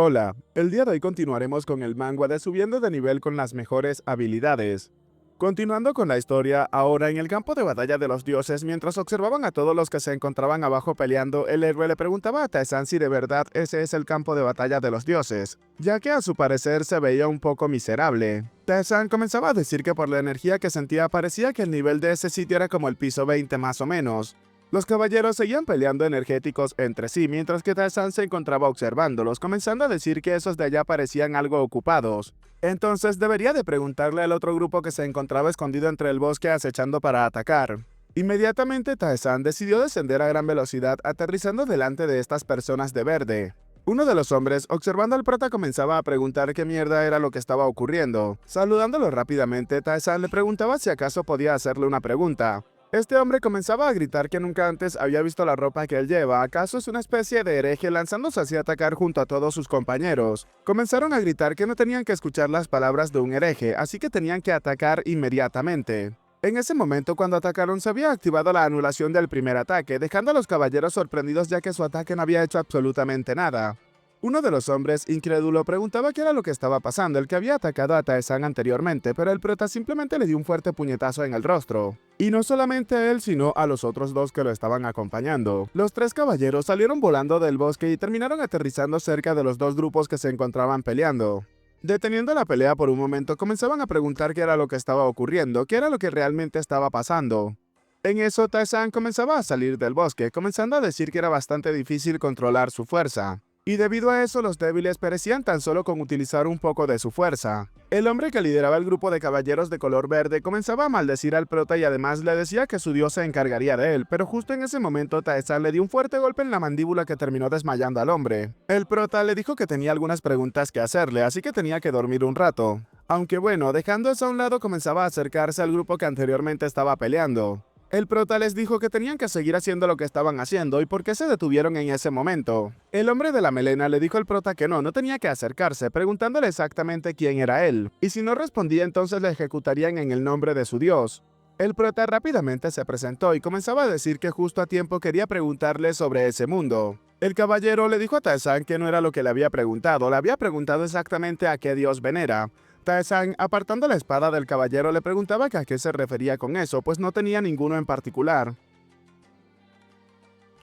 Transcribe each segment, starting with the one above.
Hola, el día de hoy continuaremos con el manga de Subiendo de nivel con las mejores habilidades. Continuando con la historia, ahora en el campo de batalla de los dioses, mientras observaban a todos los que se encontraban abajo peleando, el héroe le preguntaba a Taesan si de verdad ese es el campo de batalla de los dioses, ya que a su parecer se veía un poco miserable. Taesan comenzaba a decir que por la energía que sentía parecía que el nivel de ese sitio era como el piso 20 más o menos. Los caballeros seguían peleando energéticos entre sí, mientras que Tarzán se encontraba observándolos, comenzando a decir que esos de allá parecían algo ocupados. Entonces debería de preguntarle al otro grupo que se encontraba escondido entre el bosque acechando para atacar. Inmediatamente Tarzán decidió descender a gran velocidad, aterrizando delante de estas personas de verde. Uno de los hombres, observando al prota, comenzaba a preguntar qué mierda era lo que estaba ocurriendo. Saludándolo rápidamente, Tarzán le preguntaba si acaso podía hacerle una pregunta. Este hombre comenzaba a gritar que nunca antes había visto la ropa que él lleva. ¿Acaso es una especie de hereje lanzándose así a atacar junto a todos sus compañeros? Comenzaron a gritar que no tenían que escuchar las palabras de un hereje, así que tenían que atacar inmediatamente. En ese momento, cuando atacaron, se había activado la anulación del primer ataque, dejando a los caballeros sorprendidos ya que su ataque no había hecho absolutamente nada. Uno de los hombres, incrédulo, preguntaba qué era lo que estaba pasando, el que había atacado a Taesan anteriormente, pero el prota simplemente le dio un fuerte puñetazo en el rostro. Y no solamente a él, sino a los otros dos que lo estaban acompañando. Los tres caballeros salieron volando del bosque y terminaron aterrizando cerca de los dos grupos que se encontraban peleando. Deteniendo la pelea por un momento, comenzaban a preguntar qué era lo que estaba ocurriendo, qué era lo que realmente estaba pasando. En eso, Taesan comenzaba a salir del bosque, comenzando a decir que era bastante difícil controlar su fuerza. Y debido a eso, los débiles perecían tan solo con utilizar un poco de su fuerza. El hombre que lideraba el grupo de caballeros de color verde comenzaba a maldecir al prota y además le decía que su dios se encargaría de él, pero justo en ese momento Taesan le dio un fuerte golpe en la mandíbula que terminó desmayando al hombre. El prota le dijo que tenía algunas preguntas que hacerle, así que tenía que dormir un rato. Aunque bueno, dejando eso a un lado, comenzaba a acercarse al grupo que anteriormente estaba peleando. El prota les dijo que tenían que seguir haciendo lo que estaban haciendo y por qué se detuvieron en ese momento. El hombre de la melena le dijo al prota que no tenía que acercarse, preguntándole exactamente quién era él, y si no respondía entonces le ejecutarían en el nombre de su dios. El prota rápidamente se presentó y comenzaba a decir que justo a tiempo quería preguntarle sobre ese mundo. El caballero le dijo a Taesan que no era lo que le había preguntado exactamente a qué dios venera. Taesan, apartando la espada del caballero, le preguntaba que a qué se refería con eso, pues no tenía ninguno en particular.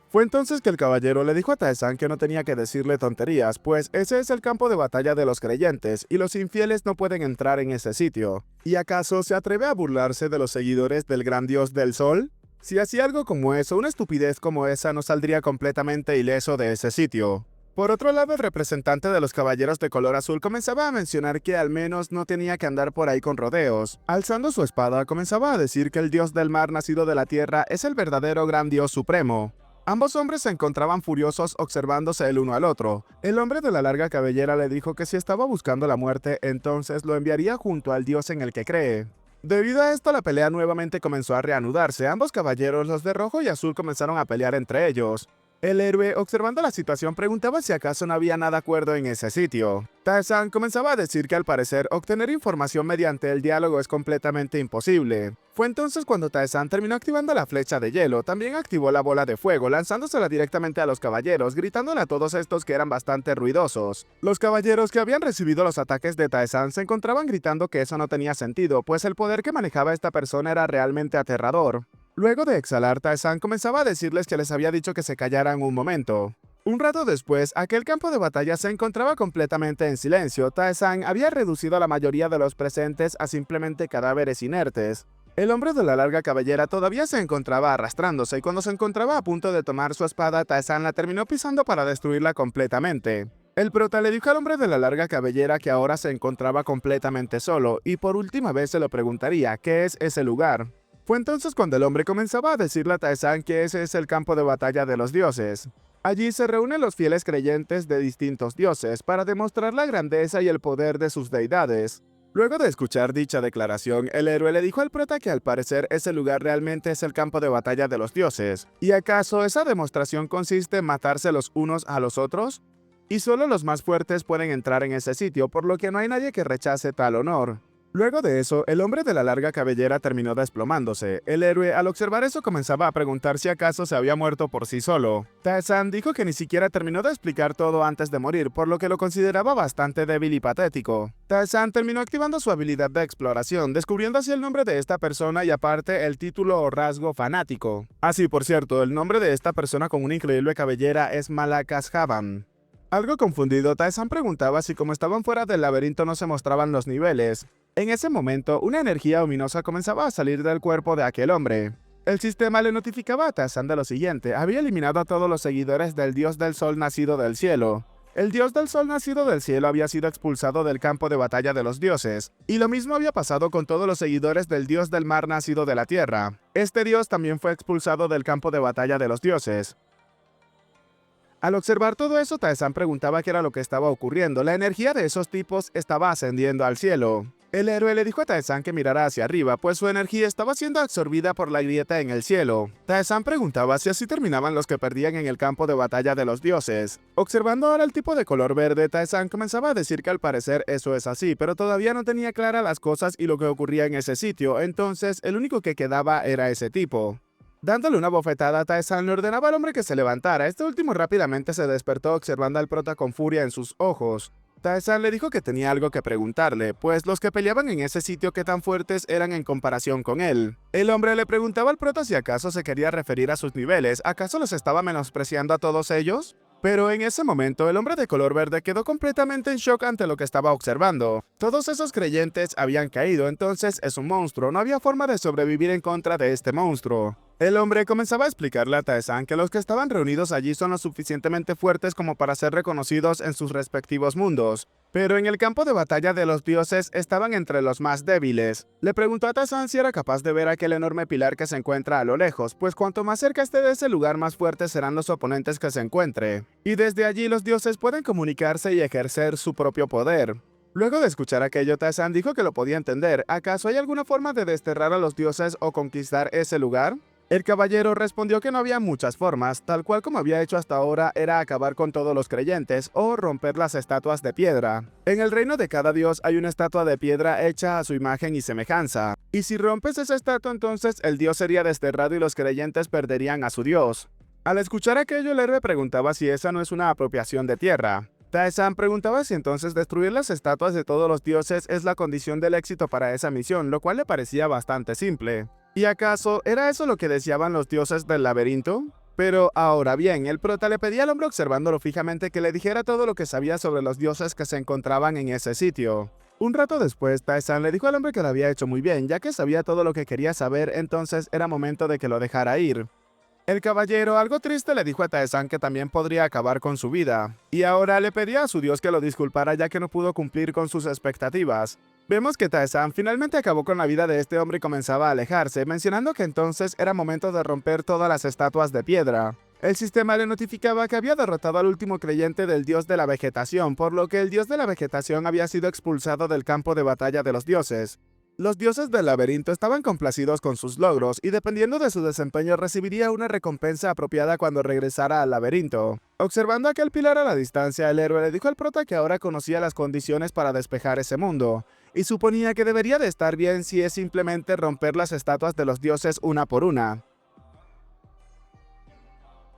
Fue entonces que el caballero le dijo a Taesan que no tenía que decirle tonterías, pues ese es el campo de batalla de los creyentes, y los infieles no pueden entrar en ese sitio. ¿Y acaso se atreve a burlarse de los seguidores del gran dios del sol? Si hacía algo como eso, una estupidez como esa no saldría completamente ileso de ese sitio. Por otro lado, el representante de los caballeros de color azul comenzaba a mencionar que al menos no tenía que andar por ahí con rodeos. Alzando su espada, comenzaba a decir que el dios del mar nacido de la tierra es el verdadero gran dios supremo. Ambos hombres se encontraban furiosos observándose el uno al otro. El hombre de la larga cabellera le dijo que si estaba buscando la muerte, entonces lo enviaría junto al dios en el que cree. Debido a esto, la pelea nuevamente comenzó a reanudarse. Ambos caballeros, los de rojo y azul, comenzaron a pelear entre ellos. El héroe, observando la situación, preguntaba si acaso no había nada acuerdo en ese sitio. Taesan comenzaba a decir que al parecer obtener información mediante el diálogo es completamente imposible. Fue entonces cuando Taesan terminó activando la flecha de hielo, también activó la bola de fuego, lanzándosela directamente a los caballeros, gritándole a todos estos que eran bastante ruidosos. Los caballeros que habían recibido los ataques de Taesan se encontraban gritando que eso no tenía sentido, pues el poder que manejaba esta persona era realmente aterrador. Luego de exhalar, Taesan comenzaba a decirles que les había dicho que se callaran un momento. Un rato después, aquel campo de batalla se encontraba completamente en silencio. Taesan había reducido a la mayoría de los presentes a simplemente cadáveres inertes. El hombre de la larga cabellera todavía se encontraba arrastrándose y cuando se encontraba a punto de tomar su espada, Taesan la terminó pisando para destruirla completamente. El prota le dijo al hombre de la larga cabellera que ahora se encontraba completamente solo y por última vez se lo preguntaría qué es ese lugar. Fue entonces cuando el hombre comenzaba a decirle a Taesan que ese es el campo de batalla de los dioses. Allí se reúnen los fieles creyentes de distintos dioses para demostrar la grandeza y el poder de sus deidades. Luego de escuchar dicha declaración, el héroe le dijo al prota que al parecer ese lugar realmente es el campo de batalla de los dioses. ¿Y acaso esa demostración consiste en matarse los unos a los otros? Y solo los más fuertes pueden entrar en ese sitio, por lo que no hay nadie que rechace tal honor. Luego de eso, el hombre de la larga cabellera terminó desplomándose. El héroe, al observar eso, comenzaba a preguntar si acaso se había muerto por sí solo. Tae-san dijo que ni siquiera terminó de explicar todo antes de morir, por lo que lo consideraba bastante débil y patético. Tae-san terminó activando su habilidad de exploración, descubriendo así el nombre de esta persona y aparte el título o rasgo fanático. Así, por cierto, el nombre de esta persona con una increíble cabellera es Malakas Haban. Algo confundido, Tae-san preguntaba si como estaban fuera del laberinto no se mostraban los niveles. En ese momento, una energía ominosa comenzaba a salir del cuerpo de aquel hombre. El sistema le notificaba a Tae-san de lo siguiente: había eliminado a todos los seguidores del dios del sol nacido del cielo. El dios del sol nacido del cielo había sido expulsado del campo de batalla de los dioses, y lo mismo había pasado con todos los seguidores del dios del mar nacido de la tierra. Este dios también fue expulsado del campo de batalla de los dioses. Al observar todo eso, Tae-san preguntaba qué era lo que estaba ocurriendo. La energía de esos tipos estaba ascendiendo al cielo. El héroe le dijo a Tae-san que mirara hacia arriba, pues su energía estaba siendo absorbida por la grieta en el cielo. Tae-san preguntaba si así terminaban los que perdían en el campo de batalla de los dioses. Observando ahora el tipo de color verde, Tae-san comenzaba a decir que al parecer eso es así, pero todavía no tenía claras las cosas y lo que ocurría en ese sitio, entonces el único que quedaba era ese tipo. Dándole una bofetada, Tae-san le ordenaba al hombre que se levantara. Este último rápidamente se despertó observando al prota con furia en sus ojos. Tae-san le dijo que tenía algo que preguntarle, pues los que peleaban en ese sitio qué tan fuertes eran en comparación con él. El hombre le preguntaba al prota si acaso se quería referir a sus niveles, ¿acaso los estaba menospreciando a todos ellos? Pero en ese momento, el hombre de color verde quedó completamente en shock ante lo que estaba observando. Todos esos creyentes habían caído, entonces es un monstruo, no había forma de sobrevivir en contra de este monstruo. El hombre comenzaba a explicarle a Tae-san que los que estaban reunidos allí son lo suficientemente fuertes como para ser reconocidos en sus respectivos mundos, pero en el campo de batalla de los dioses estaban entre los más débiles. Le preguntó a Tae-san si era capaz de ver aquel enorme pilar que se encuentra a lo lejos, pues cuanto más cerca esté de ese lugar, más fuertes serán los oponentes que se encuentre. Y desde allí los dioses pueden comunicarse y ejercer su propio poder. Luego de escuchar aquello, Tae-san dijo que lo podía entender. ¿Acaso hay alguna forma de desterrar a los dioses o conquistar ese lugar? El caballero respondió que no había muchas formas, tal cual como había hecho hasta ahora era acabar con todos los creyentes o romper las estatuas de piedra. En el reino de cada dios hay una estatua de piedra hecha a su imagen y semejanza, y si rompes esa estatua entonces el dios sería desterrado y los creyentes perderían a su dios. Al escuchar aquello, el héroe preguntaba si esa no es una apropiación de tierra. Tae-san preguntaba si entonces destruir las estatuas de todos los dioses es la condición del éxito para esa misión, lo cual le parecía bastante simple. ¿Y acaso era eso lo que deseaban los dioses del laberinto? Pero ahora bien, el prota le pedía al hombre observándolo fijamente que le dijera todo lo que sabía sobre los dioses que se encontraban en ese sitio. Un rato después, Tae-san le dijo al hombre que lo había hecho muy bien, ya que sabía todo lo que quería saber, entonces era momento de que lo dejara ir. El caballero, algo triste, le dijo a Tae-san que también podría acabar con su vida, y ahora le pedía a su dios que lo disculpara ya que no pudo cumplir con sus expectativas. Vemos que Tae-san finalmente acabó con la vida de este hombre y comenzaba a alejarse, mencionando que entonces era momento de romper todas las estatuas de piedra. El sistema le notificaba que había derrotado al último creyente del dios de la vegetación, por lo que el dios de la vegetación había sido expulsado del campo de batalla de los dioses. Los dioses del laberinto estaban complacidos con sus logros y dependiendo de su desempeño recibiría una recompensa apropiada cuando regresara al laberinto. Observando aquel pilar a la distancia, el héroe le dijo al prota que ahora conocía las condiciones para despejar ese mundo, y suponía que debería de estar bien si es simplemente romper las estatuas de los dioses una por una.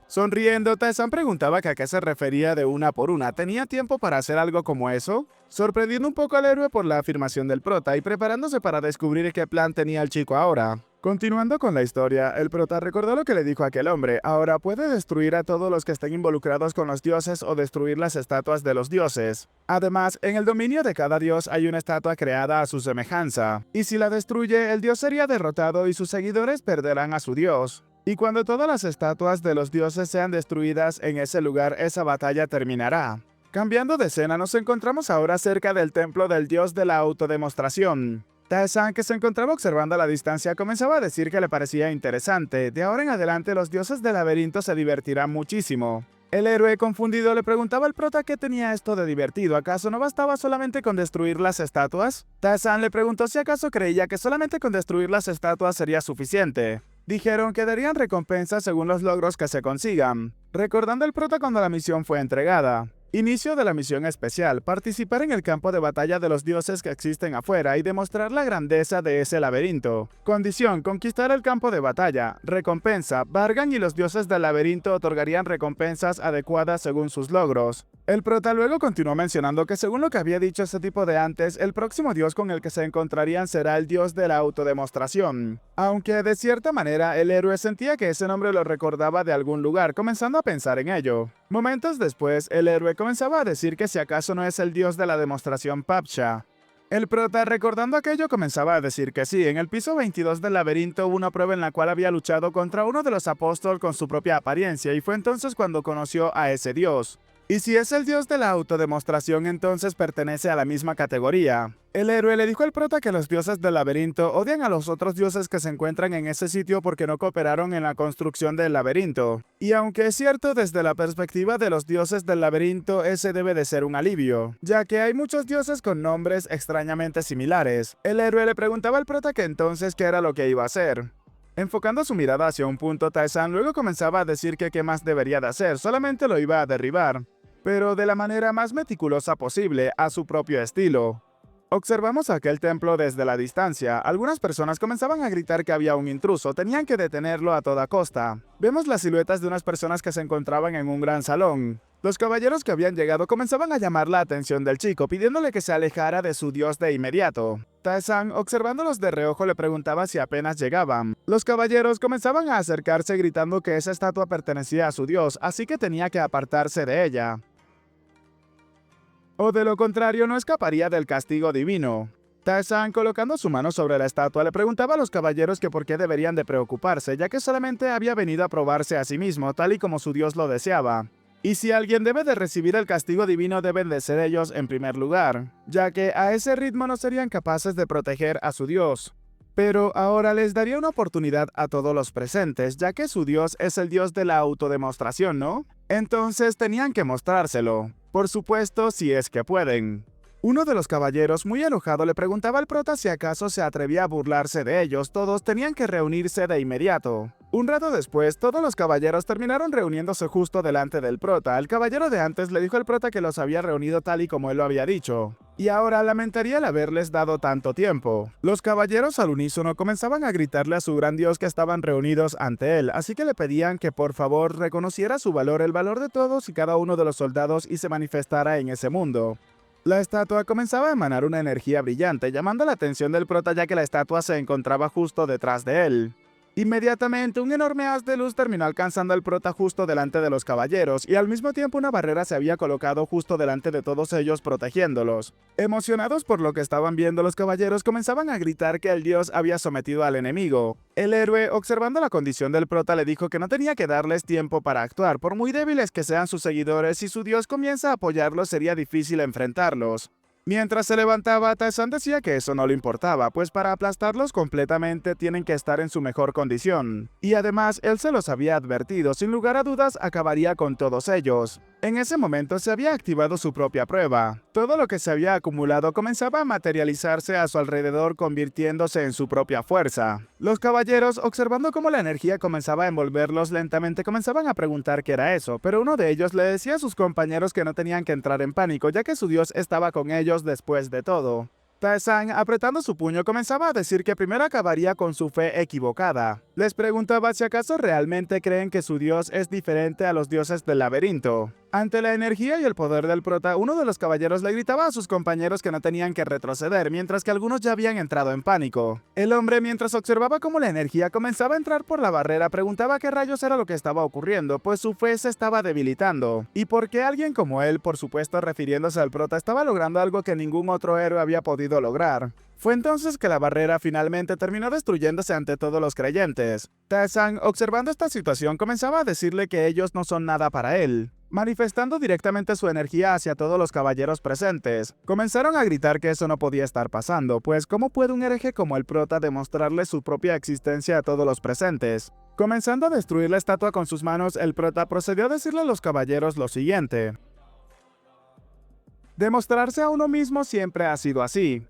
Sonriendo, Tae-san preguntaba que a qué se refería de una por una. ¿Tenía tiempo para hacer algo como eso? Sorprendiendo un poco al héroe por la afirmación del prota y preparándose para descubrir qué plan tenía el chico ahora. Continuando con la historia, el prota recordó lo que le dijo aquel hombre. Ahora puede destruir a todos los que estén involucrados con los dioses o destruir las estatuas de los dioses. Además, en el dominio de cada dios hay una estatua creada a su semejanza. Y si la destruye, el dios sería derrotado y sus seguidores perderán a su dios. Y cuando todas las estatuas de los dioses sean destruidas en ese lugar, esa batalla terminará. Cambiando de escena, nos encontramos ahora cerca del templo del dios de la autodemostración. Tae-san, que se encontraba observando a la distancia, comenzaba a decir que le parecía interesante. De ahora en adelante, los dioses del laberinto se divertirán muchísimo. El héroe, confundido, le preguntaba al prota qué tenía esto de divertido. ¿Acaso no bastaba solamente con destruir las estatuas? Tae-san le preguntó si acaso creía que solamente con destruir las estatuas sería suficiente. Dijeron que darían recompensas según los logros que se consigan, recordando el prota cuando la misión fue entregada. Inicio de la misión especial: participar en el campo de batalla de los dioses que existen afuera y demostrar la grandeza de ese laberinto. Condición: conquistar el campo de batalla. Recompensa: Vargan y los dioses del laberinto otorgarían recompensas adecuadas según sus logros. El prota luego continuó mencionando que según lo que había dicho ese tipo de antes, el próximo dios con el que se encontrarían será el dios de la autodemostración. Aunque de cierta manera el héroe sentía que ese nombre lo recordaba de algún lugar, comenzando a pensar en ello. Momentos después, el héroe comenzaba a decir que si acaso no es el dios de la demostración Papcha. El prota, recordando aquello, comenzaba a decir que sí. En el piso 22 del laberinto hubo una prueba en la cual había luchado contra uno de los apóstoles con su propia apariencia, y fue entonces cuando conoció a ese dios. Y si es el dios de la autodemostración, entonces pertenece a la misma categoría. El héroe le dijo al prota que los dioses del laberinto odian a los otros dioses que se encuentran en ese sitio porque no cooperaron en la construcción del laberinto. Y aunque es cierto, desde la perspectiva de los dioses del laberinto, ese debe de ser un alivio, ya que hay muchos dioses con nombres extrañamente similares. El héroe le preguntaba al prota que entonces qué era lo que iba a hacer. Enfocando su mirada hacia un punto, Tae-san luego comenzaba a decir que qué más debería de hacer, solamente lo iba a derribar, pero de la manera más meticulosa posible, a su propio estilo. Observamos aquel templo desde la distancia. Algunas personas comenzaban a gritar que había un intruso, tenían que detenerlo a toda costa. Vemos las siluetas de unas personas que se encontraban en un gran salón. Los caballeros que habían llegado comenzaban a llamar la atención del chico, pidiéndole que se alejara de su dios de inmediato. Tae-san, observándolos de reojo, le preguntaba si apenas llegaban. Los caballeros comenzaban a acercarse gritando que esa estatua pertenecía a su dios, así que tenía que apartarse de ella, o de lo contrario no escaparía del castigo divino. Tae-san, colocando su mano sobre la estatua, le preguntaba a los caballeros que por qué deberían de preocuparse, ya que solamente había venido a probarse a sí mismo, tal y como su dios lo deseaba. Y si alguien debe de recibir el castigo divino, deben de ser ellos en primer lugar, ya que a ese ritmo no serían capaces de proteger a su dios. Pero ahora les daría una oportunidad a todos los presentes, ya que su dios es el dios de la autodemostración, ¿no? Entonces tenían que mostrárselo. Por supuesto, si es que pueden. Uno de los caballeros, muy enojado, le preguntaba al prota si acaso se atrevía a burlarse de ellos. Todos tenían que reunirse de inmediato. Un rato después, todos los caballeros terminaron reuniéndose justo delante del prota. El caballero de antes le dijo al prota que los había reunido tal y como él lo había dicho, y ahora lamentaría el haberles dado tanto tiempo. Los caballeros al unísono comenzaban a gritarle a su gran dios que estaban reunidos ante él, así que le pedían que por favor reconociera su valor, el valor de todos y cada uno de los soldados, y se manifestara en ese mundo. La estatua comenzaba a emanar una energía brillante, llamando la atención del prota, ya que la estatua se encontraba justo detrás de él. Inmediatamente, un enorme haz de luz terminó alcanzando al prota justo delante de los caballeros, y al mismo tiempo una barrera se había colocado justo delante de todos ellos, protegiéndolos. Emocionados por lo que estaban viendo, los caballeros comenzaban a gritar que el dios había sometido al enemigo. El héroe, observando la condición del prota, le dijo que no tenía que darles tiempo para actuar. Por muy débiles que sean sus seguidores, si su dios comienza a apoyarlos, sería difícil enfrentarlos. Mientras se levantaba, Tae-san decía que eso no le importaba, pues para aplastarlos completamente tienen que estar en su mejor condición. Y además, él se los había advertido, sin lugar a dudas acabaría con todos ellos. En ese momento se había activado su propia prueba. Todo lo que se había acumulado comenzaba a materializarse a su alrededor, convirtiéndose en su propia fuerza. Los caballeros, observando cómo la energía comenzaba a envolverlos lentamente, comenzaban a preguntar qué era eso, pero uno de ellos le decía a sus compañeros que no tenían que entrar en pánico, ya que su dios estaba con ellos después de todo. Tae-san, apretando su puño, comenzaba a decir que primero acabaría con su fe equivocada. Les preguntaba si acaso realmente creen que su dios es diferente a los dioses del laberinto. Ante la energía y el poder del prota, uno de los caballeros le gritaba a sus compañeros que no tenían que retroceder, mientras que algunos ya habían entrado en pánico. El hombre, mientras observaba cómo la energía comenzaba a entrar por la barrera, preguntaba qué rayos era lo que estaba ocurriendo, pues su fe se estaba debilitando. Y por qué alguien como él, por supuesto refiriéndose al prota, estaba logrando algo que ningún otro héroe había podido lograr. Fue entonces que la barrera finalmente terminó destruyéndose ante todos los creyentes. Tae-san, observando esta situación, comenzaba a decirle que ellos no son nada para él, manifestando directamente su energía hacia todos los caballeros presentes. Comenzaron a gritar que eso no podía estar pasando, pues ¿cómo puede un hereje como el prota demostrarle su propia existencia a todos los presentes? Comenzando a destruir la estatua con sus manos, el prota procedió a decirle a los caballeros lo siguiente: demostrarse a uno mismo siempre ha sido así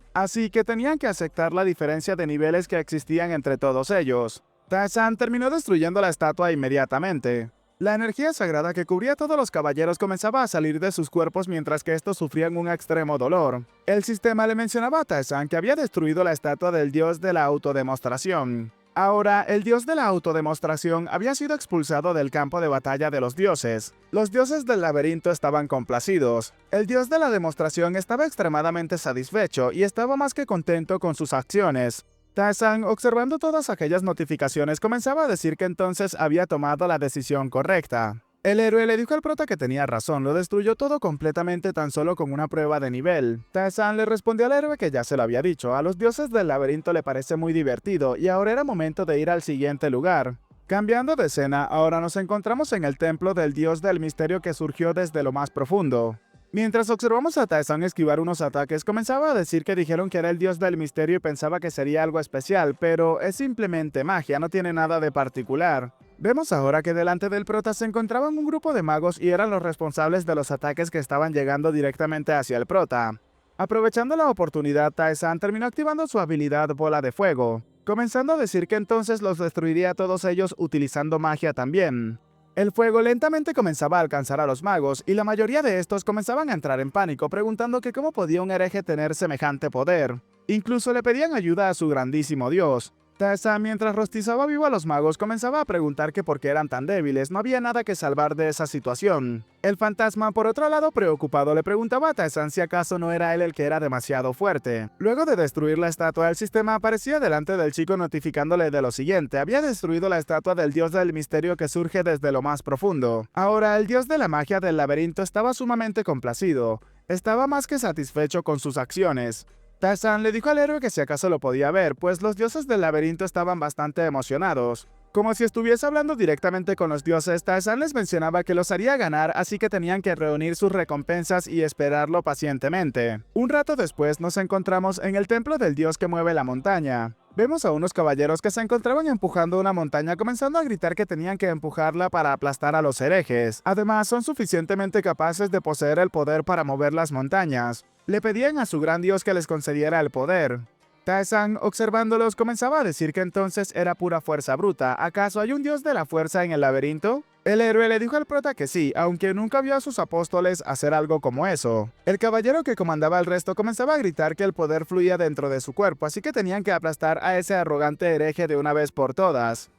que tenían que aceptar la diferencia de niveles que existían entre todos ellos. Tae-san terminó destruyendo la estatua inmediatamente. La energía sagrada que cubría a todos los caballeros comenzaba a salir de sus cuerpos mientras que estos sufrían un extremo dolor. El sistema le mencionaba a Taesan que había destruido la estatua del dios de la autodemostración. Ahora, el dios de la autodemostración había sido expulsado del campo de batalla de los dioses. Los dioses del laberinto estaban complacidos. El dios de la demostración estaba extremadamente satisfecho y estaba más que contento con sus acciones. Taesan, observando todas aquellas notificaciones, comenzaba a decir que entonces había tomado la decisión correcta. El héroe le dijo al prota que tenía razón, lo destruyó todo completamente tan solo con una prueba de nivel. Taesan le respondió al héroe que ya se lo había dicho, a los dioses del laberinto le parece muy divertido y ahora era momento de ir al siguiente lugar. Cambiando de escena, ahora nos encontramos en el templo del dios del misterio que surgió desde lo más profundo. Mientras observamos a Taesan esquivar unos ataques, comenzaba a decir que dijeron que era el dios del misterio y pensaba que sería algo especial, pero es simplemente magia, no tiene nada de particular. Vemos ahora que delante del prota se encontraban un grupo de magos y eran los responsables de los ataques que estaban llegando directamente hacia el prota. Aprovechando la oportunidad, Taesan terminó activando su habilidad Bola de Fuego, comenzando a decir que entonces los destruiría a todos ellos utilizando magia también. El fuego lentamente comenzaba a alcanzar a los magos, y la mayoría de estos comenzaban a entrar en pánico, preguntando que cómo podía un hereje tener semejante poder. Incluso le pedían ayuda a su grandísimo dios. Taesan, mientras rostizaba vivo a los magos, comenzaba a preguntar que por qué eran tan débiles, no había nada que salvar de esa situación. El fantasma, por otro lado, preocupado, le preguntaba a Taesan si acaso no era él el que era demasiado fuerte. Luego de destruir la estatua, el sistema aparecía delante del chico notificándole de lo siguiente: había destruido la estatua del dios del misterio que surge desde lo más profundo. Ahora, el dios de la magia del laberinto estaba sumamente complacido. Estaba más que satisfecho con sus acciones. Taesan le dijo al héroe que si acaso lo podía ver, pues los dioses del laberinto estaban bastante emocionados. Como si estuviese hablando directamente con los dioses, Taesan les mencionaba que los haría ganar, así que tenían que reunir sus recompensas y esperarlo pacientemente. Un rato después nos encontramos en el templo del dios que mueve la montaña. Vemos a unos caballeros que se encontraban empujando una montaña, comenzando a gritar que tenían que empujarla para aplastar a los herejes. Además, son suficientemente capaces de poseer el poder para mover las montañas. Le pedían a su gran dios que les concediera el poder. Taesan, observándolos, comenzaba a decir que entonces era pura fuerza bruta. ¿Acaso hay un dios de la fuerza en el laberinto? El héroe le dijo al prota que sí, aunque nunca vio a sus apóstoles hacer algo como eso. El caballero que comandaba al resto comenzaba a gritar que el poder fluía dentro de su cuerpo, así que tenían que aplastar a ese arrogante hereje de una vez por todas.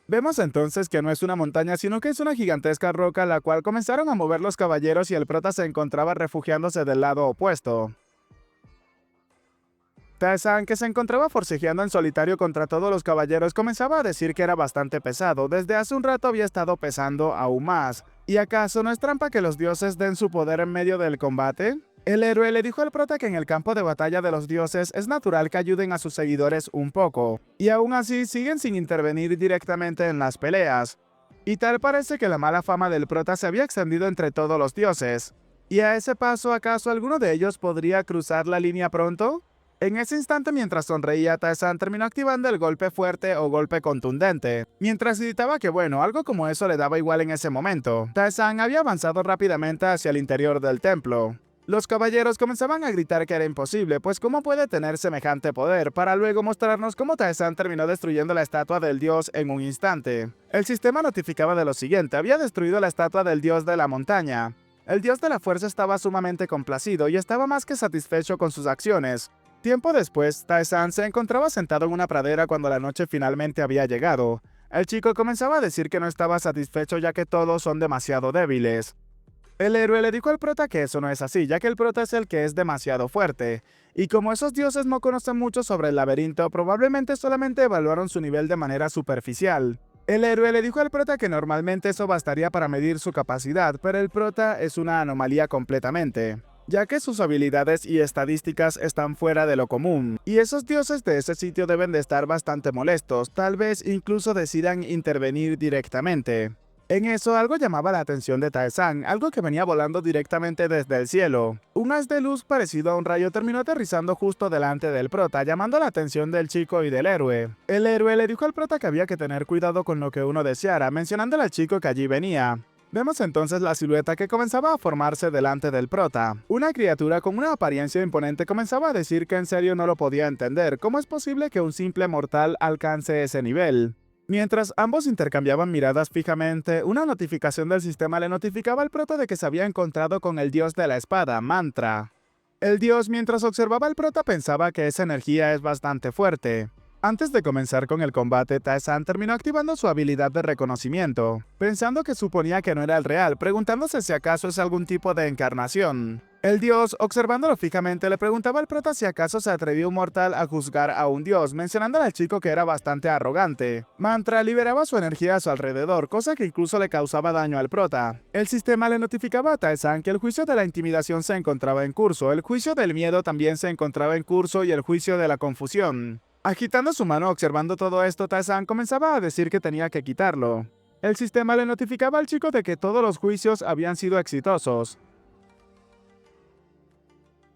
Vemos entonces que no es una montaña, sino que es una gigantesca roca, la cual comenzaron a mover los caballeros y el prota se encontraba refugiándose del lado opuesto. Taesan, que se encontraba forcejeando en solitario contra todos los caballeros, comenzaba a decir que era bastante pesado. Desde hace un rato había estado pesando aún más. ¿Y acaso no es trampa que los dioses den su poder en medio del combate? El héroe le dijo al prota que en el campo de batalla de los dioses es natural que ayuden a sus seguidores un poco, y aún así siguen sin intervenir directamente en las peleas. Y tal parece que la mala fama del prota se había extendido entre todos los dioses. ¿Y a ese paso acaso alguno de ellos podría cruzar la línea pronto? En ese instante, mientras sonreía, Taesan terminó activando el golpe fuerte o golpe contundente. Mientras gritaba que bueno, algo como eso le daba igual en ese momento. Taesan había avanzado rápidamente hacia el interior del templo. Los caballeros comenzaban a gritar que era imposible, pues cómo puede tener semejante poder, para luego mostrarnos cómo Taesan terminó destruyendo la estatua del dios en un instante. El sistema notificaba de lo siguiente: había destruido la estatua del dios de la montaña. El dios de la fuerza estaba sumamente complacido y estaba más que satisfecho con sus acciones. Tiempo después, Taesan se encontraba sentado en una pradera cuando la noche finalmente había llegado. El chico comenzaba a decir que no estaba satisfecho ya que todos son demasiado débiles. El héroe le dijo al prota que eso no es así, ya que el prota es el que es demasiado fuerte. Y como esos dioses no conocen mucho sobre el laberinto, probablemente solamente evaluaron su nivel de manera superficial. El héroe le dijo al prota que normalmente eso bastaría para medir su capacidad, pero el prota es una anomalía completamente, ya que sus habilidades y estadísticas están fuera de lo común. Y esos dioses de ese sitio deben de estar bastante molestos, tal vez incluso decidan intervenir directamente. En eso, algo llamaba la atención de Taesan, algo que venía volando directamente desde el cielo. Un haz de luz parecido a un rayo terminó aterrizando justo delante del prota, llamando la atención del chico y del héroe. El héroe le dijo al prota que había que tener cuidado con lo que uno deseara, mencionándole al chico que allí venía. Vemos entonces la silueta que comenzaba a formarse delante del prota. Una criatura con una apariencia imponente comenzaba a decir que en serio no lo podía entender. ¿Cómo es posible que un simple mortal alcance ese nivel? Mientras ambos intercambiaban miradas fijamente, una notificación del sistema le notificaba al prota de que se había encontrado con el dios de la espada, Mantra. El dios, mientras observaba al prota, pensaba que esa energía es bastante fuerte. Antes de comenzar con el combate, Tae-san terminó activando su habilidad de reconocimiento, pensando que suponía que no era el real, preguntándose si acaso es algún tipo de encarnación. El dios, observándolo fijamente, le preguntaba al prota si acaso se atrevió un mortal a juzgar a un dios, mencionándole al chico que era bastante arrogante. Mantra liberaba su energía a su alrededor, cosa que incluso le causaba daño al prota. El sistema le notificaba a Tae-san que el juicio de la intimidación se encontraba en curso, el juicio del miedo también se encontraba en curso y el juicio de la confusión. Agitando su mano observando todo esto, Tae-san comenzaba a decir que tenía que quitarlo. El sistema le notificaba al chico de que todos los juicios habían sido exitosos.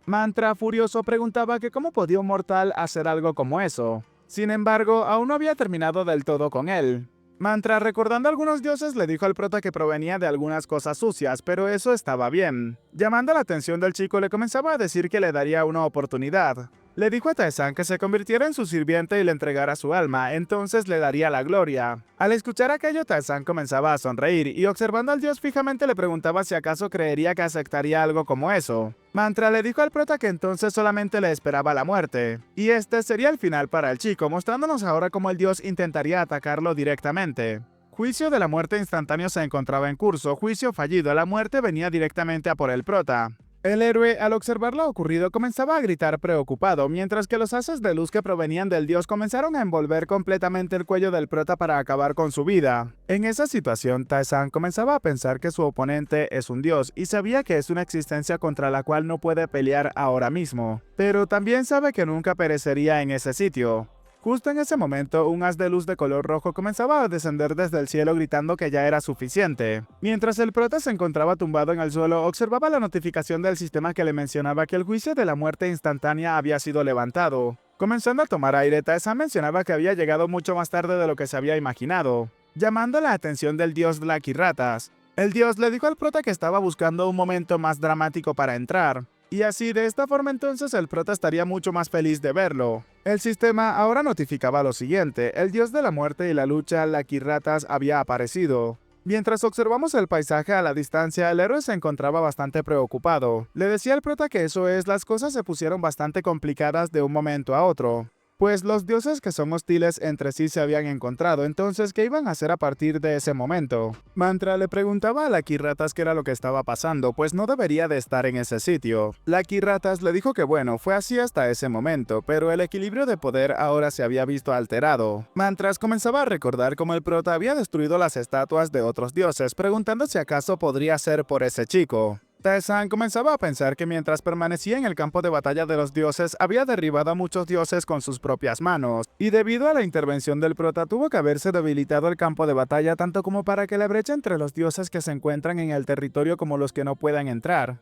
Mantra, furioso, preguntaba que cómo podía un mortal hacer algo como eso. Sin embargo, aún no había terminado del todo con él. Mantra, recordando a algunos dioses, le dijo al prota que provenía de algunas cosas sucias, pero eso estaba bien. Llamando la atención del chico, le comenzaba a decir que le daría una oportunidad. Le dijo a Tae-san que se convirtiera en su sirviente y le entregara su alma, entonces le daría la gloria. Al escuchar aquello, Tae-san comenzaba a sonreír y observando al dios fijamente le preguntaba si acaso creería que aceptaría algo como eso. Mantra le dijo al prota que entonces solamente le esperaba la muerte. Y este sería el final para el chico, mostrándonos ahora cómo el dios intentaría atacarlo directamente. Juicio de la muerte instantáneo se encontraba en curso, juicio fallido, la muerte venía directamente a por el prota. El héroe, al observar lo ocurrido, comenzaba a gritar preocupado, mientras que los haces de luz que provenían del dios comenzaron a envolver completamente el cuello del prota para acabar con su vida. En esa situación, Tae-san comenzaba a pensar que su oponente es un dios y sabía que es una existencia contra la cual no puede pelear ahora mismo, pero también sabe que nunca perecería en ese sitio. Justo en ese momento, un haz de luz de color rojo comenzaba a descender desde el cielo gritando que ya era suficiente. Mientras el prota se encontraba tumbado en el suelo, observaba la notificación del sistema que le mencionaba que el juicio de la muerte instantánea había sido levantado. Comenzando a tomar aire, Tae-san mencionaba que había llegado mucho más tarde de lo que se había imaginado, llamando la atención del dios Lakiratas. El dios le dijo al prota que estaba buscando un momento más dramático para entrar. Y así, de esta forma entonces el prota estaría mucho más feliz de verlo. El sistema ahora notificaba lo siguiente, el dios de la muerte y la lucha, Lakiratas, había aparecido. Mientras observamos el paisaje a la distancia, el héroe se encontraba bastante preocupado. Le decía al prota que eso es, las cosas se pusieron bastante complicadas de un momento a otro. Pues los dioses que son hostiles entre sí se habían encontrado, entonces ¿qué iban a hacer a partir de ese momento? Mantra le preguntaba a Lakiratas qué era lo que estaba pasando, pues no debería de estar en ese sitio. Lakiratas le dijo que bueno, fue así hasta ese momento, pero el equilibrio de poder ahora se había visto alterado. Mantras comenzaba a recordar cómo el prota había destruido las estatuas de otros dioses, preguntando si acaso podría ser por ese chico. Tae-san comenzaba a pensar que mientras permanecía en el campo de batalla de los dioses, había derribado a muchos dioses con sus propias manos, y debido a la intervención del prota tuvo que haberse debilitado el campo de batalla tanto como para que la brecha entre los dioses que se encuentran en el territorio como los que no puedan entrar.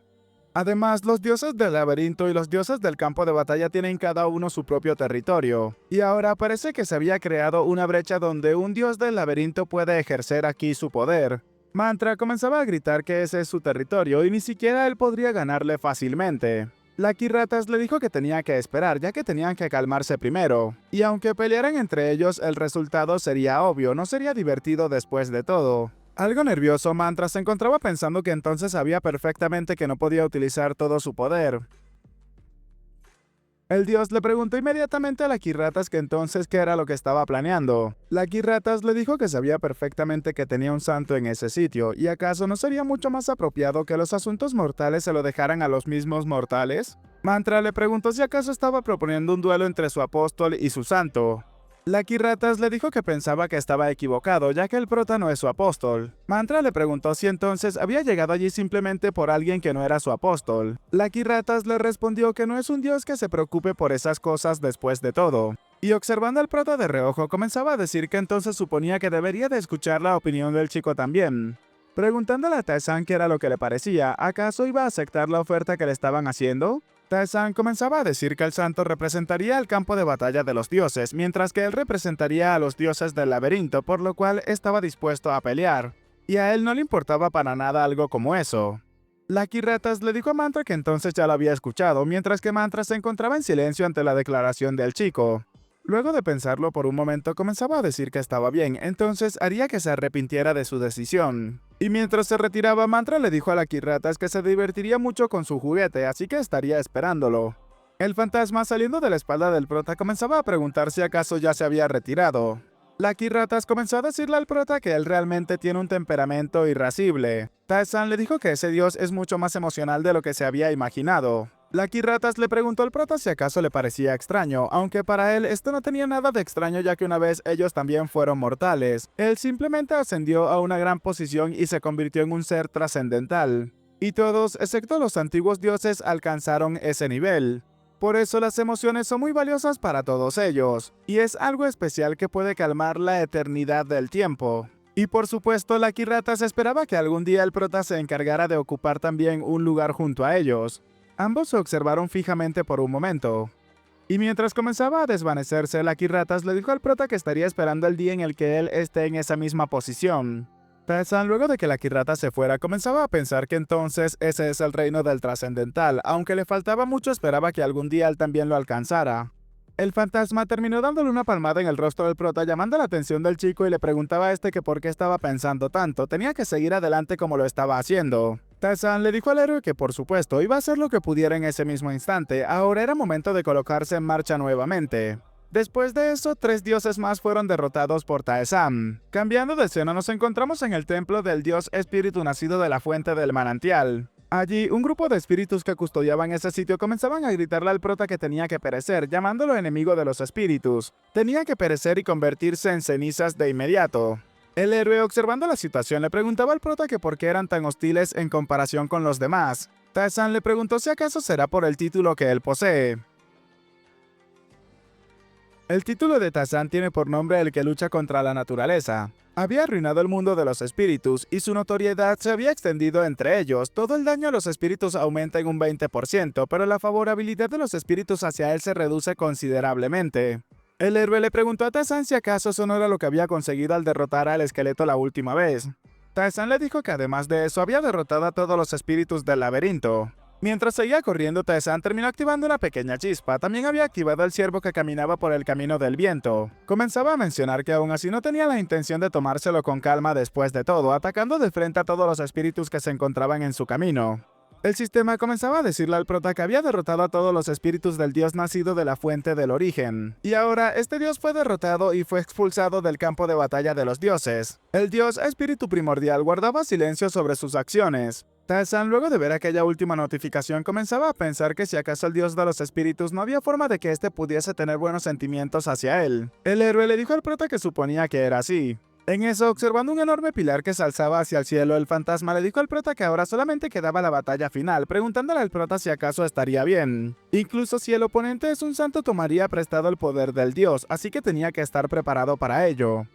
Además, los dioses del laberinto y los dioses del campo de batalla tienen cada uno su propio territorio, y ahora parece que se había creado una brecha donde un dios del laberinto puede ejercer aquí su poder. Mantra comenzaba a gritar que ese es su territorio y ni siquiera él podría ganarle fácilmente. Lakiratas le dijo que tenía que esperar, ya que tenían que calmarse primero. Y aunque pelearan entre ellos, el resultado sería obvio, no sería divertido después de todo. Algo nervioso, Mantra se encontraba pensando que entonces sabía perfectamente que no podía utilizar todo su poder. El dios le preguntó inmediatamente a Lakiratas que entonces qué era lo que estaba planeando. Lakiratas le dijo que sabía perfectamente que tenía un santo en ese sitio, y acaso no sería mucho más apropiado que los asuntos mortales se lo dejaran a los mismos mortales. Mantra le preguntó si acaso estaba proponiendo un duelo entre su apóstol y su santo. Lakiratas le dijo que pensaba que estaba equivocado, ya que el prota no es su apóstol. Mantra le preguntó si entonces había llegado allí simplemente por alguien que no era su apóstol. Lakiratas le respondió que no es un dios que se preocupe por esas cosas después de todo. Y observando al prota de reojo, comenzaba a decir que entonces suponía que debería de escuchar la opinión del chico también. Preguntándole a Tae-san qué era lo que le parecía, ¿acaso iba a aceptar la oferta que le estaban haciendo? Tae-san comenzaba a decir que el santo representaría el campo de batalla de los dioses, mientras que él representaría a los dioses del laberinto, por lo cual estaba dispuesto a pelear. Y a él no le importaba para nada algo como eso. Lakiratas le dijo a Mantra que entonces ya lo había escuchado, mientras que Mantra se encontraba en silencio ante la declaración del chico. Luego de pensarlo por un momento, comenzaba a decir que estaba bien, entonces haría que se arrepintiera de su decisión. Y mientras se retiraba, Mantra le dijo a la Kiratas que se divertiría mucho con su juguete, así que estaría esperándolo. El fantasma, saliendo de la espalda del prota, comenzaba a preguntar si acaso ya se había retirado. La Kiratas comenzó a decirle al prota que él realmente tiene un temperamento irascible. Tae-san le dijo que ese dios es mucho más emocional de lo que se había imaginado. La Kiratas le preguntó al prota si acaso le parecía extraño, aunque para él esto no tenía nada de extraño ya que una vez ellos también fueron mortales. Él simplemente ascendió a una gran posición y se convirtió en un ser trascendental. Y todos, excepto los antiguos dioses, alcanzaron ese nivel. Por eso las emociones son muy valiosas para todos ellos, y es algo especial que puede calmar la eternidad del tiempo. Y por supuesto, la Kiratas esperaba que algún día el prota se encargara de ocupar también un lugar junto a ellos. Ambos se observaron fijamente por un momento. Y mientras comenzaba a desvanecerse, la Kiratas le dijo al prota que estaría esperando el día en el que él esté en esa misma posición. Tae-san, luego de que la Kirata se fuera, comenzaba a pensar que entonces ese es el reino del trascendental, aunque le faltaba mucho esperaba que algún día él también lo alcanzara. El fantasma terminó dándole una palmada en el rostro del prota, llamando la atención del chico y le preguntaba a este que por qué estaba pensando tanto, tenía que seguir adelante como lo estaba haciendo. Tae-san le dijo al héroe que por supuesto iba a hacer lo que pudiera en ese mismo instante, ahora era momento de colocarse en marcha nuevamente. Después de eso, 3 dioses más fueron derrotados por Tae-san. Cambiando de escena, nos encontramos en el templo del dios espíritu nacido de la fuente del manantial. Allí, un grupo de espíritus que custodiaban ese sitio comenzaban a gritarle al prota que tenía que perecer, llamándolo enemigo de los espíritus. Tenía que perecer y convertirse en cenizas de inmediato. El héroe, observando la situación, le preguntaba al prota que por qué eran tan hostiles en comparación con los demás. Tae-san le preguntó si acaso será por el título que él posee. El título de Tae-san tiene por nombre el que lucha contra la naturaleza. Había arruinado el mundo de los espíritus y su notoriedad se había extendido entre ellos. Todo el daño a los espíritus aumenta en un 20%, pero la favorabilidad de los espíritus hacia él se reduce considerablemente. El héroe le preguntó a Tae-san si acaso eso no era lo que había conseguido al derrotar al esqueleto la última vez. Tae-san le dijo que además de eso había derrotado a todos los espíritus del laberinto. Mientras seguía corriendo, Tae-san terminó activando una pequeña chispa. También había activado el ciervo que caminaba por el camino del viento. Comenzaba a mencionar que aún así no tenía la intención de tomárselo con calma después de todo, atacando de frente a todos los espíritus que se encontraban en su camino. El sistema comenzaba a decirle al prota que había derrotado a todos los espíritus del dios nacido de la fuente del origen. Y ahora, este dios fue derrotado y fue expulsado del campo de batalla de los dioses. El dios espíritu primordial guardaba silencio sobre sus acciones. Tae-san, luego de ver aquella última notificación, comenzaba a pensar que si acaso el dios de los espíritus no había forma de que éste pudiese tener buenos sentimientos hacia él. El héroe le dijo al prota que suponía que era así. En eso, observando un enorme pilar que se alzaba hacia el cielo, el fantasma le dijo al prota que ahora solamente quedaba la batalla final, preguntándole al prota si acaso estaría bien. Incluso si el oponente es un santo, tomaría prestado el poder del dios, así que tenía que estar preparado para ello.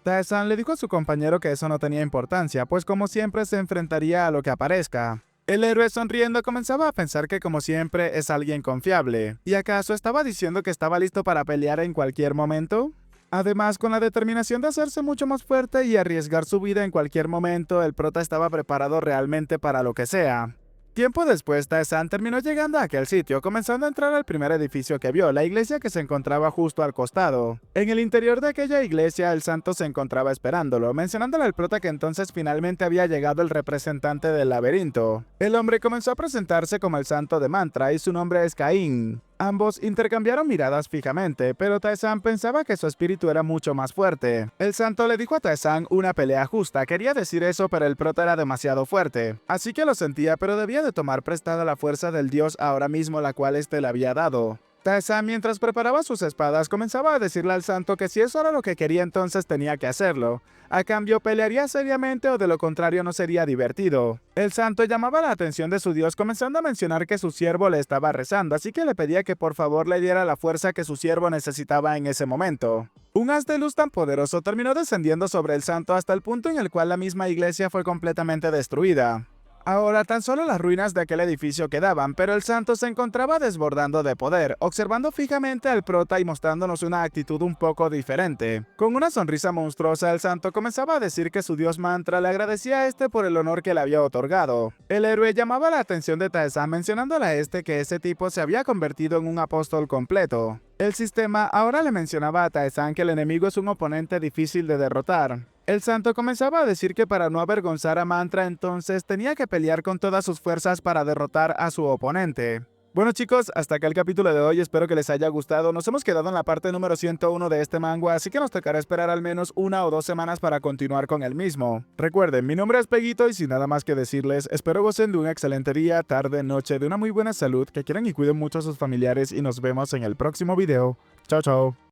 Tae-san le dijo a su compañero que eso no tenía importancia, pues como siempre se enfrentaría a lo que aparezca. El héroe, sonriendo, comenzaba a pensar que como siempre es alguien confiable. ¿Y acaso estaba diciendo que estaba listo para pelear en cualquier momento? Además, con la determinación de hacerse mucho más fuerte y arriesgar su vida en cualquier momento, el prota estaba preparado realmente para lo que sea. Tiempo después, Tae-san terminó llegando a aquel sitio, comenzando a entrar al primer edificio que vio, la iglesia que se encontraba justo al costado. En el interior de aquella iglesia, el santo se encontraba esperándolo, mencionándole al prota que entonces finalmente había llegado el representante del laberinto. El hombre comenzó a presentarse como el santo de Mantra y su nombre es Caín. Ambos intercambiaron miradas fijamente, pero Tae-san pensaba que su espíritu era mucho más fuerte. El santo le dijo a Tae-san una pelea justa, quería decir eso, pero el prota era demasiado fuerte. Así que lo sentía, pero debía de tomar prestada la fuerza del dios ahora mismo, la cual este le había dado. Tae-san, mientras preparaba sus espadas, comenzaba a decirle al santo que si eso era lo que quería, entonces tenía que hacerlo. A cambio, pelearía seriamente o de lo contrario no sería divertido. El santo llamaba la atención de su dios, comenzando a mencionar que su siervo le estaba rezando, así que le pedía que por favor le diera la fuerza que su siervo necesitaba en ese momento. Un haz de luz tan poderoso terminó descendiendo sobre el santo hasta el punto en el cual la misma iglesia fue completamente destruida. Ahora tan solo las ruinas de aquel edificio quedaban, pero el santo se encontraba desbordando de poder, observando fijamente al prota y mostrándonos una actitud un poco diferente. Con una sonrisa monstruosa, el santo comenzaba a decir que su dios Mantra le agradecía a este por el honor que le había otorgado. El héroe llamaba la atención de Taesan mencionándole a este que ese tipo se había convertido en un apóstol completo. El sistema ahora le mencionaba a Taesan que el enemigo es un oponente difícil de derrotar. El santo comenzaba a decir que para no avergonzar a Mantra entonces tenía que pelear con todas sus fuerzas para derrotar a su oponente. Bueno chicos, hasta acá el capítulo de hoy, espero que les haya gustado. Nos hemos quedado en la parte número 101 de este manga, así que nos tocará esperar al menos 1 o 2 semanas para continuar con el mismo. Recuerden, mi nombre es Peguito y sin nada más que decirles, espero gocen de un excelente día, tarde, noche, de una muy buena salud, que quieran y cuiden mucho a sus familiares y nos vemos en el próximo video. Chao chao.